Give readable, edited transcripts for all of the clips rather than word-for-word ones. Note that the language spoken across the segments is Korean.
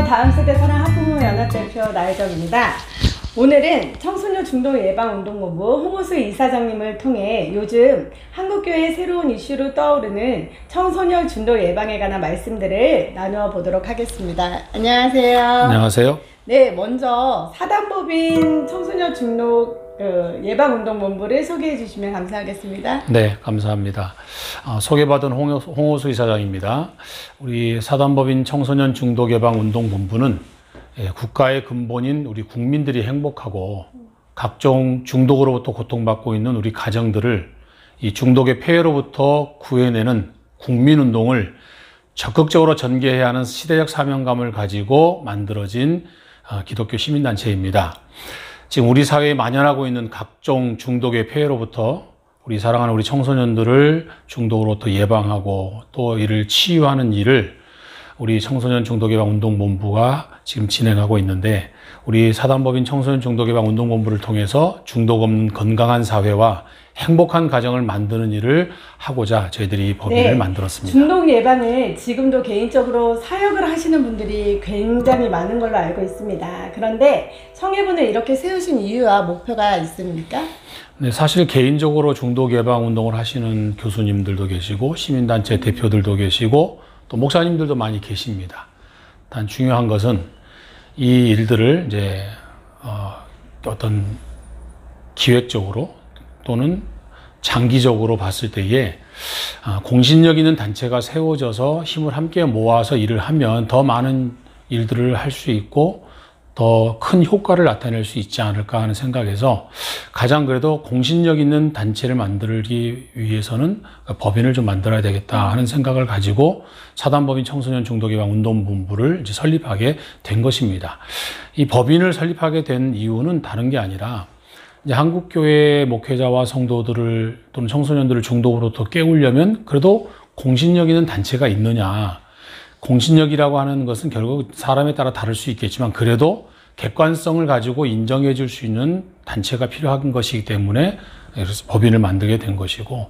다음 세대 사랑 학부모 연합대표 나혜정입니다. 오늘은 청소년 중독 예방운동본부 홍호수 이사장님을 통해 요즘 한국교회의 새로운 이슈로 떠오르는 청소년 중독 예방에 관한 말씀들을 나누어 보도록 하겠습니다. 안녕하세요. 안녕하세요. 네, 먼저 사단법인 청소년 중독 예방운동본부를 소개해 주시면 감사하겠습니다. 네, 감사합니다. 소개받은 홍호수 이사장입니다. 우리 사단법인 청소년 중독 예방운동본부는 국가의 근본인 우리 국민들이 행복하고 각종 중독으로부터 고통받고 있는 우리 가정들을 이 중독의 폐해로부터 구해내는 국민운동을 적극적으로 전개해야 하는 시대적 사명감을 가지고 만들어진 기독교 시민단체입니다. 지금 우리 사회에 만연하고 있는 각종 중독의 폐해로부터 우리 사랑하는 우리 청소년들을 중독으로부터 예방하고 또 이를 치유하는 일을 우리 청소년 중독예방운동본부가 지금 진행하고 있는데, 우리 사단법인 청소년 중독예방운동본부를 통해서 중독 없는 건강한 사회와 행복한 가정을 만드는 일을 하고자 저희들이 이 법인을 만들었습니다. 중독 예방을 지금도 개인적으로 사역을 하시는 분들이 굉장히 많은 걸로 알고 있습니다. 그런데 청해분을 이렇게 세우신 이유와 목표가 있습니까? 네, 사실 개인적으로 중독 예방 운동을 하시는 교수님들도 계시고 시민단체 대표들도 계시고 또 목사님들도 많이 계십니다. 단 중요한 것은 이 일들을 이제 어떤 기획적으로 또는 장기적으로 봤을 때에 공신력 있는 단체가 세워져서 힘을 함께 모아서 일을 하면 더 많은 일들을 할 수 있고 더 큰 효과를 나타낼 수 있지 않을까 하는 생각에서 가장 그래도 공신력 있는 단체를 만들기 위해서는 법인을 좀 만들어야 되겠다 하는 생각을 가지고 사단법인 청소년 중독예방운동본부를 이제 설립하게 된 것입니다. 이 법인을 설립하게 된 이유는 다른 게 아니라 이제 한국교회 목회자와 성도들을 또는 청소년들을 중독으로부터 깨우려면 그래도 공신력 있는 단체가 있느냐. 공신력이라고 하는 것은 결국 사람에 따라 다를 수 있겠지만 그래도 객관성을 가지고 인정해 줄 수 있는 단체가 필요한 것이기 때문에 그래서 법인을 만들게 된 것이고,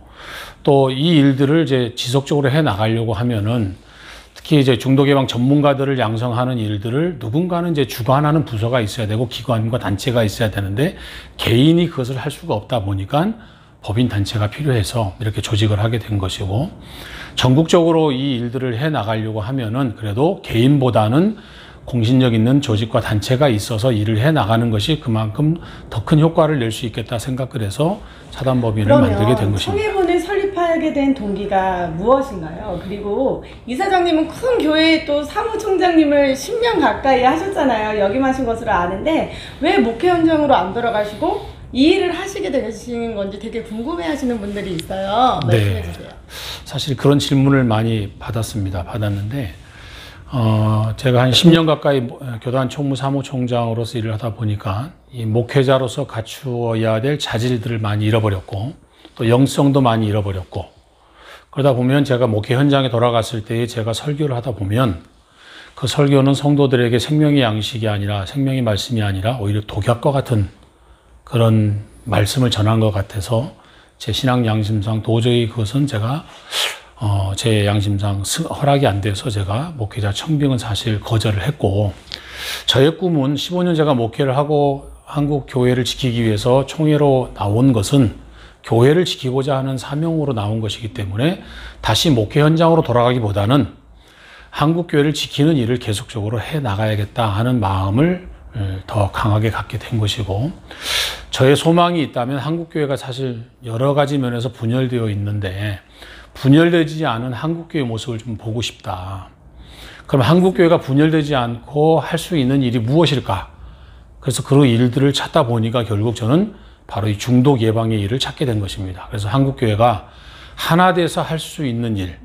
또 이 일들을 이제 지속적으로 해 나가려고 하면은 특히 이제 중독 예방 전문가들을 양성하는 일들을 누군가는 이제 주관하는 부서가 있어야 되고 기관과 단체가 있어야 되는데 개인이 그것을 할 수가 없다 보니까 법인 단체가 필요해서 이렇게 조직을 하게 된 것이고, 전국적으로 이 일들을 해 나가려고 하면은 그래도 개인보다는 공신력 있는 조직과 단체가 있어서 일을 해 나가는 것이 그만큼 더 큰 효과를 낼 수 있겠다 생각을 해서 사단법인을 만들게 된 것입니다. 청해본을 설립하게 된 동기가 무엇인가요? 그리고 이사장님은 큰 교회에 또 사무총장님을 10년 가까이 하셨잖아요. 역임하신 것으로 아는데 왜 목회 현장으로 안 돌아가시고 이 일을 하시게 되신 건지 되게 궁금해하시는 분들이 있어요. 말씀해 주세요. 사실 그런 질문을 많이 받았는데 제가 한 10년 가까이 교단 총무 사무총장으로서 일을 하다 보니까 이 목회자로서 갖추어야 될 자질들을 많이 잃어버렸고 또 영성도 많이 잃어버렸고, 그러다 보면 제가 목회 현장에 돌아갔을 때 제가 설교를 하다 보면 그 설교는 성도들에게 생명의 양식이 아니라 생명의 말씀이 아니라 오히려 독약과 같은 그런 말씀을 전한 것 같아서 제 신앙 양심상 도저히 그것은 제가 제 양심상 허락이 안 돼서 제가 목회자 청빙은 사실 거절을 했고, 저의 꿈은 15년 제가 목회를 하고 한국 교회를 지키기 위해서 총회로 나온 것은 교회를 지키고자 하는 사명으로 나온 것이기 때문에 다시 목회 현장으로 돌아가기보다는 한국 교회를 지키는 일을 계속적으로 해 나가야겠다 하는 마음을 더 강하게 갖게 된 것이고, 저의 소망이 있다면 한국 교회가 사실 여러 가지 면에서 분열되어 있는데 분열되지 않은 한국교회 모습을 좀 보고 싶다. 그럼 한국교회가 분열되지 않고 할 수 있는 일이 무엇일까? 그래서 그런 일들을 찾다 보니까 결국 저는 바로 이 중독 예방의 일을 찾게 된 것입니다. 그래서 한국교회가 하나 돼서 할 수 있는 일,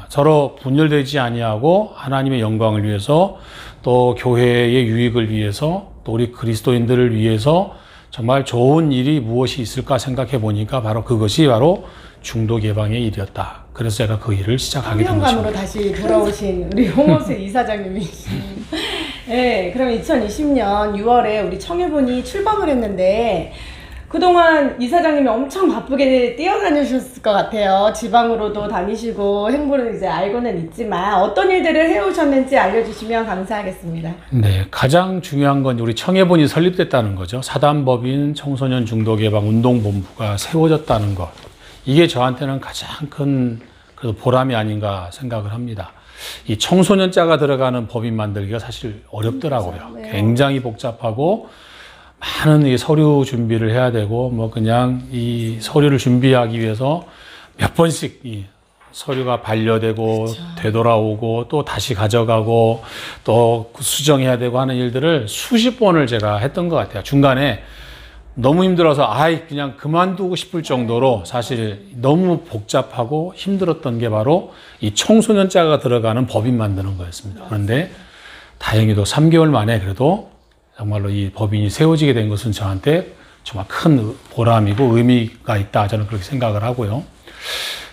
서로 분열되지 아니하고 하나님의 영광을 위해서 또 교회의 유익을 위해서 또 우리 그리스도인들을 위해서 정말 좋은 일이 무엇이 있을까 생각해 보니까 바로 그것이 바로 중독 예방의 일이었다. 그래서 제가 그 일을 시작하게 된 것입니다. 사명감으로 다시 돌아오신 우리 홍호수 이사장님이 네, 그럼 2020년 6월에 우리 청해본이 출범을 했는데 그동안 이사장님이 엄청 바쁘게 뛰어다니셨을 것 같아요. 지방으로도 다니시고 행보를 이제 알고는 있지만 어떤 일들을 해오셨는지 알려주시면 감사하겠습니다. 네, 가장 중요한 건 우리 청해본이 설립됐다는 거죠. 사단법인 청소년 중독 예방 운동본부가 세워졌다는 것. 이게 저한테는 가장 큰 그래도 보람이 아닌가 생각을 합니다. 이 청소년자가 들어가는 법인 만들기가 사실 어렵더라고요. 네. 굉장히 복잡하고 많은 이 서류 준비를 해야 되고 뭐 그냥 이 서류를 준비하기 위해서 몇 번씩 이 서류가 반려되고 그렇죠. 되돌아오고 또 다시 가져가고 또 수정해야 되고 하는 일들을 수십 번을 제가 했던 것 같아요. 중간에 너무 힘들어서 그냥 그만두고 싶을 정도로 사실 너무 복잡하고 힘들었던 게 바로 이 청소년자가 들어가는 법인 만드는 거였습니다. 그런데 다행히도 3개월 만에 그래도 정말로 이 법인이 세워지게 된 것은 저한테 정말 큰 보람이고 의미가 있다. 저는 그렇게 생각을 하고요.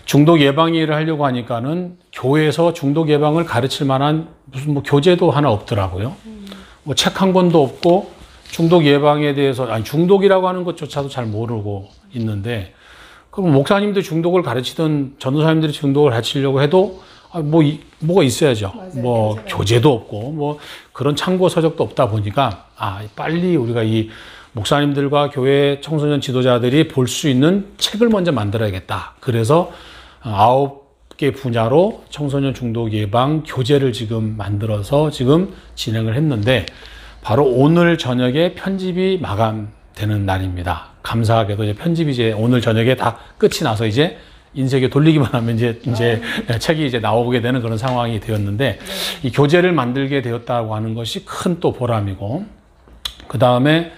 중독 예방 일을 하려고 하니까는 교회에서 중독 예방을 가르칠 만한 무슨 뭐 교재도 하나 없더라고요. 뭐 책 한 권도 없고 중독 예방에 대해서 중독이라고 하는 것조차도 잘 모르고 있는데 그럼 목사님들 중독을 가르치든 전도사님들이 중독을 가르치려고 해도 뭐가 있어야죠. 맞아요. 뭐 교재도 없고 뭐 그런 참고 서적도 없다 보니까 빨리 우리가 이 목사님들과 교회 청소년 지도자들이 볼 수 있는 책을 먼저 만들어야겠다. 그래서 9개 분야로 청소년 중독 예방 교재를 지금 만들어서 지금 진행을 했는데 바로 오늘 저녁에 편집이 마감되는 날입니다. 감사하게도 이제 편집이 이제 오늘 저녁에 다 끝이 나서 이제 인쇄기에 돌리기만 하면 이제 책이 이제 나오게 되는 그런 상황이 되었는데 이 교재를 만들게 되었다고 하는 것이 큰 또 보람이고 그 다음에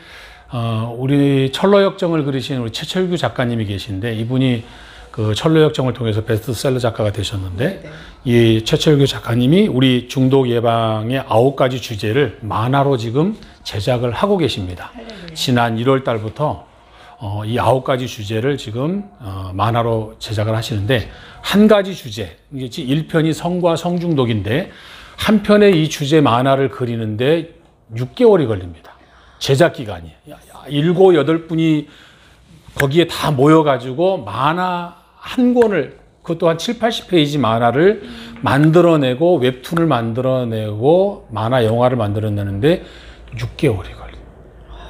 우리 철로역정을 그리신 우리 최철규 작가님이 계신데 이분이 그 철로역정을 통해서 베스트셀러 작가가 되셨는데 이 최철규 작가님이 우리 중독 예방의 9가지 주제를 만화로 지금 제작을 하고 계십니다. 지난 1월 달부터 이 9가지 주제를 지금 만화로 제작을 하시는데 한 가지 주제, 1편이 성과 성중독인데 한 편의 이 주제 만화를 그리는데 6개월이 걸립니다. 제작 기간이. 7, 8분이 거기에 다 모여가지고 만화 한 권을 그것도 한 7, 80페이지 만화를 만들어내고 웹툰을 만들어내고 만화 영화를 만들어내는데 6개월이 걸려요.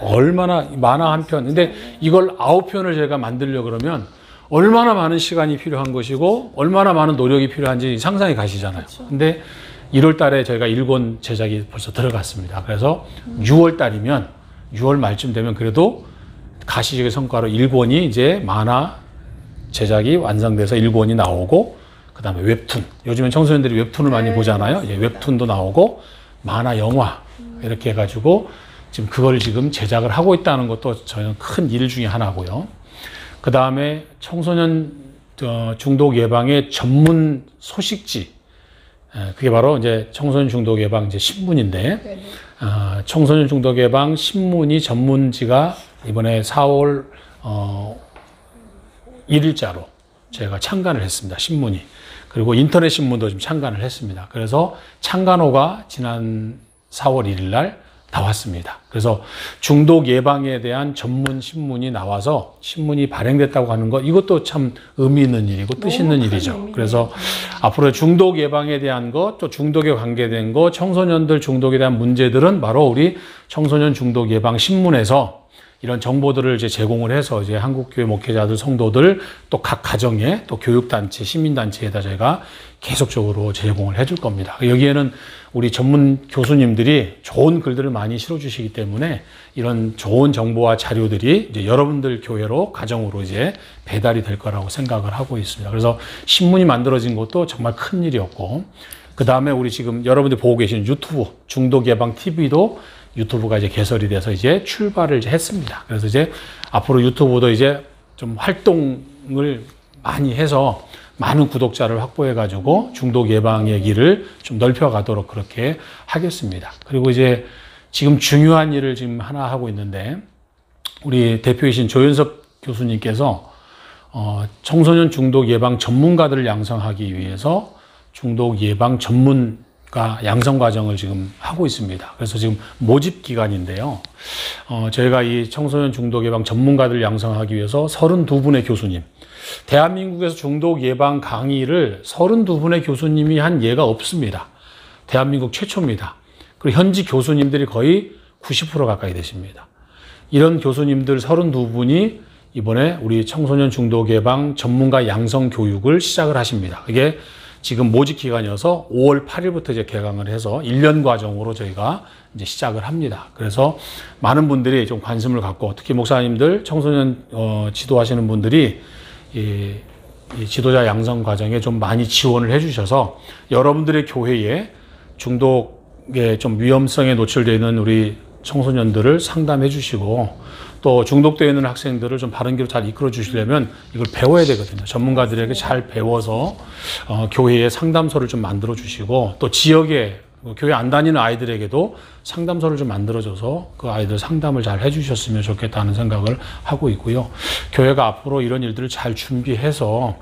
얼마나 만화 한 편. 근데 이걸 9편을 제가 만들려고 그러면 얼마나 많은 시간이 필요한 것이고 얼마나 많은 노력이 필요한지 상상이 가시잖아요. 근데 1월 달에 저희가 1권 제작이 벌써 들어갔습니다. 그래서 6월 달이면 6월 말쯤 되면 그래도 가시적의 성과로 1권이 이제 만화 제작이 완성돼서 1권이 나오고 그 다음에 웹툰. 요즘엔 청소년들이 웹툰을 많이 보잖아요. 웹툰도 나오고 만화 영화 이렇게 해가지고 지금 그걸 지금 제작을 하고 있다는 것도 저는 큰 일 중에 하나고요. 그 다음에 청소년 중독 예방의 전문 소식지. 그게 바로 이제 청소년 중독 예방 이제 신문인데, 청소년 중독 예방 신문이 전문지가 이번에 4월 1일자로 제가 창간을 했습니다. 신문이. 그리고 인터넷 신문도 좀 창간을 했습니다. 그래서 창간호가 지난 4월 1일 날 나왔습니다. 그래서 중독 예방에 대한 전문 신문이 나와서 신문이 발행됐다고 하는 것, 이것도 참 의미 있는 일이고 뜻 있는 일이죠. 그래서 앞으로 중독 예방에 대한 것, 또 중독에 관계된 것, 청소년들 중독에 대한 문제들은 바로 우리 청소년 중독 예방 신문에서 이런 정보들을 이제 제공을 해서 이제 한국교회 목회자들, 성도들, 또 각 가정에, 또 교육단체, 시민단체에다 저희가 계속적으로 제공을 해줄 겁니다. 여기에는 우리 전문 교수님들이 좋은 글들을 많이 실어주시기 때문에 이런 좋은 정보와 자료들이 이제 여러분들 교회로, 가정으로 이제 배달이 될 거라고 생각을 하고 있습니다. 그래서 신문이 만들어진 것도 정말 큰 일이었고, 그 다음에 우리 지금 여러분들 보고 계신 유튜브, 중독 예방 TV도 유튜브가 이제 개설이 돼서 이제 출발을 이제 했습니다. 그래서 이제 앞으로 유튜브도 이제 좀 활동을 많이 해서 많은 구독자를 확보해가지고 중독 예방의 길을 좀 넓혀가도록 그렇게 하겠습니다. 그리고 이제 지금 중요한 일을 지금 하나 하고 있는데, 우리 대표이신 조윤섭 교수님께서 청소년 중독 예방 전문가들을 양성하기 위해서 중독 예방 전문 양성 과정을 지금 하고 있습니다. 그래서 지금 모집 기간인데요. 저희가 이 청소년 중독 예방 전문가들 양성하기 위해서 32분의 교수님, 대한민국에서 중독 예방 강의를 32분의 교수님이 한 예가 없습니다. 대한민국 최초입니다. 그리고 현지 교수님들이 거의 90% 가까이 되십니다. 이런 교수님들 32분이 이번에 우리 청소년 중독 예방 전문가 양성 교육을 시작을 하십니다. 이게 지금 모집 기간이어서 5월 8일부터 이제 개강을 해서 1년 과정으로 저희가 이제 시작을 합니다. 그래서 많은 분들이 좀 관심을 갖고, 특히 목사님들, 청소년 지도하시는 분들이 이 지도자 양성 과정에 좀 많이 지원을 해주셔서 여러분들의 교회에 중독의 좀 위험성에 노출되어 있는 우리 청소년들을 상담해 주시고, 또 중독되어 있는 학생들을 좀 바른 길로 잘 이끌어 주시려면 이걸 배워야 되거든요. 전문가들에게 잘 배워서 교회에 상담소를 좀 만들어 주시고, 또 지역에 교회 안 다니는 아이들에게도 상담소를 좀 만들어줘서 그 아이들 상담을 잘 해주셨으면 좋겠다는 생각을 하고 있고요. 교회가 앞으로 이런 일들을 잘 준비해서,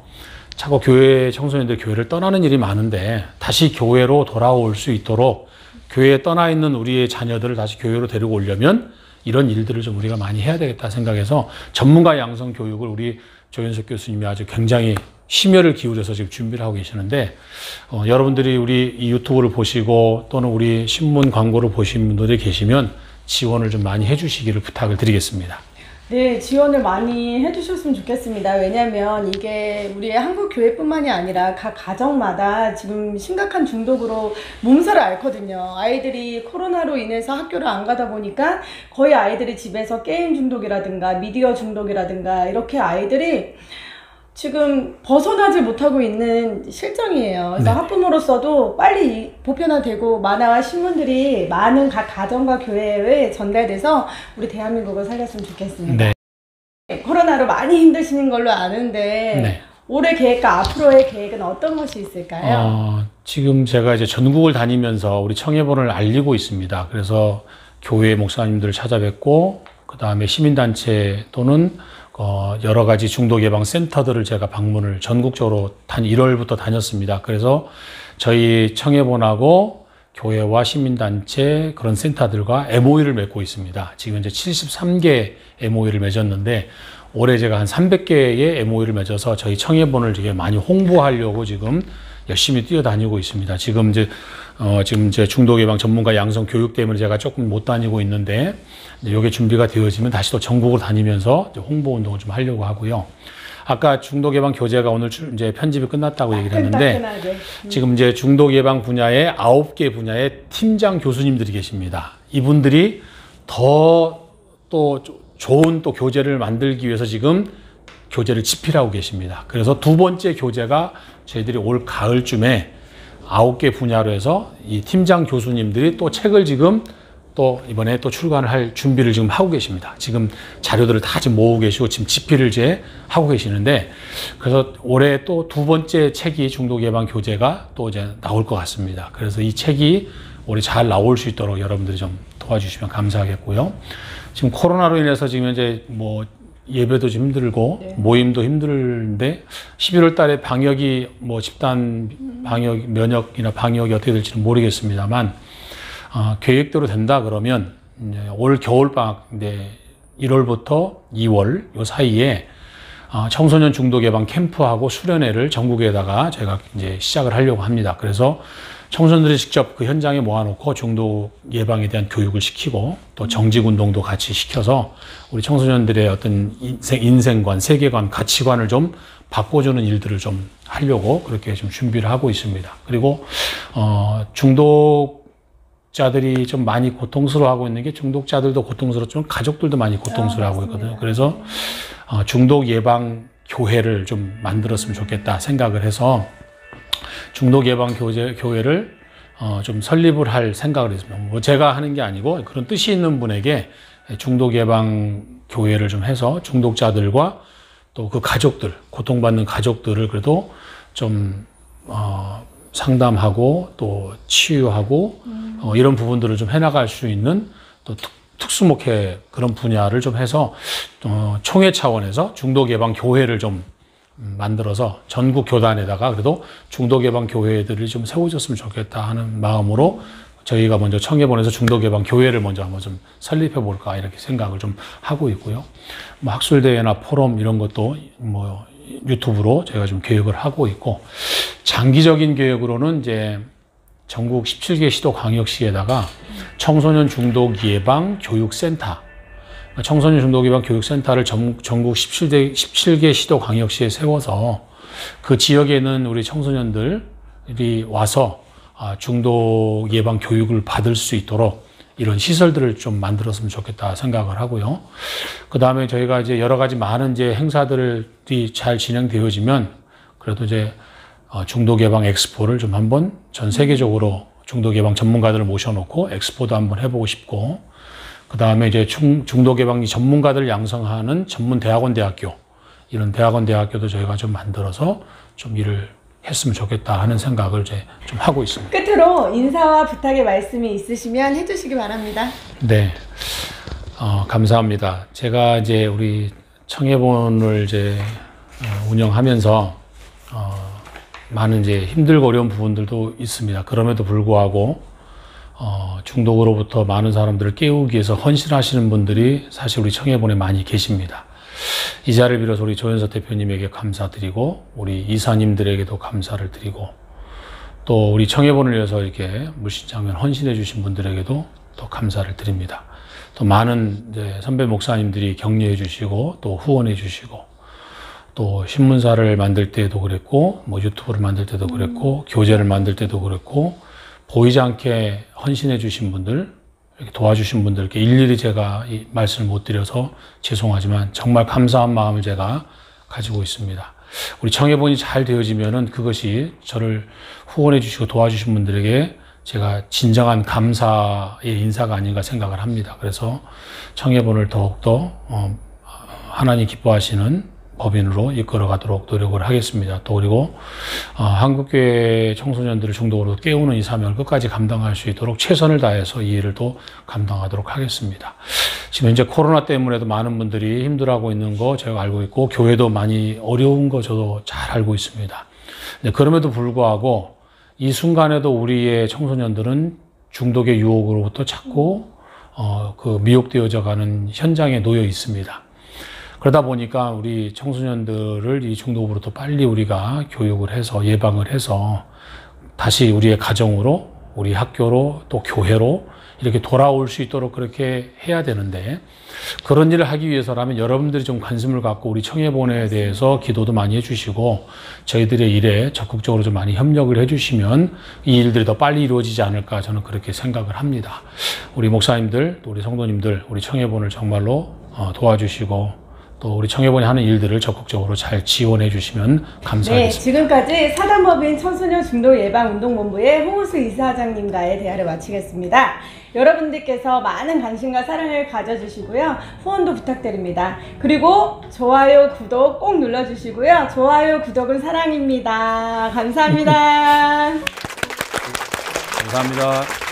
자꾸 교회 청소년들 교회를 떠나는 일이 많은데 다시 교회로 돌아올 수 있도록, 교회에 떠나 있는 우리의 자녀들을 다시 교회로 데리고 오려면 이런 일들을 좀 우리가 많이 해야 되겠다 생각해서 전문가 양성 교육을 우리 조현석 교수님이 아주 굉장히 심혈을 기울여서 지금 준비를 하고 계시는데, 여러분들이 우리 이 유튜브를 보시고 또는 우리 신문 광고를 보신 분들이 계시면 지원을 좀 많이 해주시기를 부탁을 드리겠습니다. 네, 지원을 많이 해주셨으면 좋겠습니다. 왜냐하면 이게 우리의 한국 교회뿐만이 아니라 각 가정마다 지금 심각한 중독으로 몸살을 앓거든요. 아이들이 코로나로 인해서 학교를 안 가다 보니까 거의 아이들이 집에서 게임 중독이라든가 미디어 중독이라든가 이렇게 아이들이 지금 벗어나지 못하고 있는 실정이에요. 그래서 학부모로서도 빨리 보편화되고 만화와 신문들이 많은 각 가정과 교회에 전달돼서 우리 대한민국을 살렸으면 좋겠습니다. 네. 코로나로 많이 힘드시는 걸로 아는데 네. 올해 계획과 앞으로의 계획은 어떤 것이 있을까요? 지금 제가 이제 전국을 다니면서 우리 청해본을 알리고 있습니다. 그래서 교회 목사님들을 찾아뵙고, 그 다음에 시민단체 또는 여러 가지 중독 예방 센터들을 제가 방문을 전국적으로 1월부터 다녔습니다. 그래서 저희 청해본하고 교회와 시민단체 그런 센터들과 MOU를 맺고 있습니다. 지금 이제 73개 MOU를 맺었는데, 올해 제가 한 300개의 MOU를 맺어서 저희 청해본을 되게 많이 홍보하려고 지금 열심히 뛰어다니고 있습니다. 지금 이제 중독 예방 전문가 양성 교육 때문에 제가 조금 못 다니고 있는데, 이게 준비가 되어지면 다시 또 전국을 다니면서 홍보 운동을 좀 하려고 하고요. 아까 중독 예방 교재가 오늘 이제 편집이 끝났다고 얘기를 했는데, 지금 이제 중독 예방 분야에 9개 분야의 팀장 교수님들이 계십니다. 이분들이 더 또 좋은 또 교재를 만들기 위해서 지금 교재를 집필하고 계십니다. 그래서 두 번째 교재가 저희들이 올 가을쯤에 9개 분야로 해서 이 팀장 교수님들이 또 책을 지금 또 이번에 또 출간을 할 준비를 지금 하고 계십니다. 지금 자료들을 다 지금 모으고 계시고 지금 집필을 이제 하고 계시는데, 그래서 올해 또 두 번째 책이 중독 예방 교재가 또 이제 나올 것 같습니다. 그래서 이 책이 올해 잘 나올 수 있도록 여러분들이 좀 도와주시면 감사하겠고요. 지금 코로나로 인해서 지금 이제 뭐 예배도 좀 힘들고 네. 모임도 힘들는데 11월 달에 방역이 뭐 집단 방역, 면역이나 방역이 어떻게 될지는 모르겠습니다만, 계획대로 된다 그러면 이제 올 겨울방학 1월부터 2월 요 사이에 청소년 중독 예방 캠프하고 수련회를 전국에다가 제가 이제 시작을 하려고 합니다. 그래서 청소년들이 직접 그 현장에 모아놓고 중독 예방에 대한 교육을 시키고 또 정직 운동도 같이 시켜서 우리 청소년들의 어떤 인생관, 세계관, 가치관을 좀 바꿔주는 일들을 좀 하려고 그렇게 좀 준비를 하고 있습니다. 그리고 중독자들이 좀 많이 고통스러워하고 있는 게, 중독자들도 고통스럽지만 가족들도 많이 고통스러워하고 있거든요. 그래서 중독 예방 교회를 좀 만들었으면 좋겠다 생각을 해서 중독 예방 교회를 좀 설립을 할 생각을 했습니다. 뭐 제가 하는 게 아니고 그런 뜻이 있는 분에게 중독 예방 교회를 좀 해서 중독자들과 또 그 가족들, 고통받는 가족들을 그래도 좀 상담하고 또 치유하고 이런 부분들을 좀 해나갈 수 있는 또 특수목회 그런 분야를 좀 해서 총회 차원에서 중독 예방 교회를 좀 만들어서 전국 교단에다가 그래도 중독 예방 교회들이 좀 세워졌으면 좋겠다 하는 마음으로 저희가 먼저 청해본에서 중독 예방 교회를 먼저 한번 좀 설립해 볼까 이렇게 생각을 좀 하고 있고요. 뭐 학술대회나 포럼 이런 것도 뭐 유튜브로 저희가 좀 계획을 하고 있고, 장기적인 계획으로는 이제 전국 17개 시도 광역시에다가 청소년 중독 예방 교육센터, 청소년 중독 예방 교육센터를 전국 17개 시도 광역시에 세워서 그 지역에 있는 우리 청소년들이 와서 중독 예방 교육을 받을 수 있도록 이런 시설들을 좀 만들었으면 좋겠다 생각을 하고요. 그 다음에 저희가 이제 여러 가지 많은 이제 행사들이 잘 진행되어지면 그래도 이제 중독 예방 엑스포를 좀 한번 전 세계적으로 중독 예방 전문가들을 모셔놓고 엑스포도 한번 해보고 싶고, 그 다음에 이제 중독 예방 전문가들 양성하는 전문 대학원 대학교, 이런 대학원 대학교도 저희가 좀 만들어서 좀 일을 했으면 좋겠다 하는 생각을 이제 좀 하고 있습니다. 끝으로 인사와 부탁의 말씀이 있으시면 해주시기 바랍니다. 네, 감사합니다. 제가 이제 우리 청해본을 이제 운영하면서 많은 이제 힘들고 어려운 부분들도 있습니다. 그럼에도 불구하고 중독으로부터 많은 사람들을 깨우기 위해서 헌신하시는 분들이 사실 우리 청해본에 많이 계십니다. 이 자리를 빌어서 우리 조현석 대표님에게 감사드리고, 우리 이사님들에게도 감사를 드리고, 또 우리 청해본을 위해서 이렇게 물신장면 헌신해 주신 분들에게도 또 감사를 드립니다. 또 많은 이제 선배 목사님들이 격려해 주시고 또 후원해 주시고, 또 신문사를 만들 때도 그랬고, 뭐 유튜브를 만들 때도 그랬고, 교재를 만들 때도 그랬고, 보이지 않게 헌신해 주신 분들, 이렇게 도와주신 분들께 일일이 제가 이 말씀을 못 드려서 죄송하지만 정말 감사한 마음을 제가 가지고 있습니다. 우리 청해본이 잘 되어지면은 그것이 저를 후원해 주시고 도와주신 분들에게 제가 진정한 감사의 인사가 아닌가 생각을 합니다. 그래서 청해본을 더욱더 하나님 기뻐하시는 법인으로 이끌어가도록 노력을 하겠습니다. 또 그리고 한국교회 청소년들을 중독으로 깨우는 이 사명을 끝까지 감당할 수 있도록 최선을 다해서 이 일을 또 감당하도록 하겠습니다. 지금 현재 코로나 때문에도 많은 분들이 힘들어하고 있는 거 제가 알고 있고, 교회도 많이 어려운 거 저도 잘 알고 있습니다. 근데 그럼에도 불구하고 이 순간에도 우리의 청소년들은 중독의 유혹으로부터 자꾸 그 미혹되어져 가는 현장에 놓여 있습니다. 그러다 보니까 우리 청소년들을 이 중독으로부터 빨리 우리가 교육을 해서 예방을 해서 다시 우리의 가정으로, 우리 학교로, 또 교회로 이렇게 돌아올 수 있도록 그렇게 해야 되는데, 그런 일을 하기 위해서라면 여러분들이 좀 관심을 갖고 우리 청해본에 대해서 기도도 많이 해주시고 저희들의 일에 적극적으로 좀 많이 협력을 해주시면 이 일들이 더 빨리 이루어지지 않을까 저는 그렇게 생각을 합니다. 우리 목사님들, 또 우리 성도님들, 우리 청해본을 정말로 도와주시고 또 우리 청해본이 하는 일들을 적극적으로 잘 지원해 주시면 감사하겠습니다. 네, 지금까지 사단법인 청소년 중독 예방 운동본부의 홍우수 이사장님과의 대화를 마치겠습니다. 여러분들께서 많은 관심과 사랑을 가져주시고요. 후원도 부탁드립니다. 그리고 좋아요, 구독 꼭 눌러주시고요. 좋아요, 구독은 사랑입니다. 감사합니다. 감사합니다.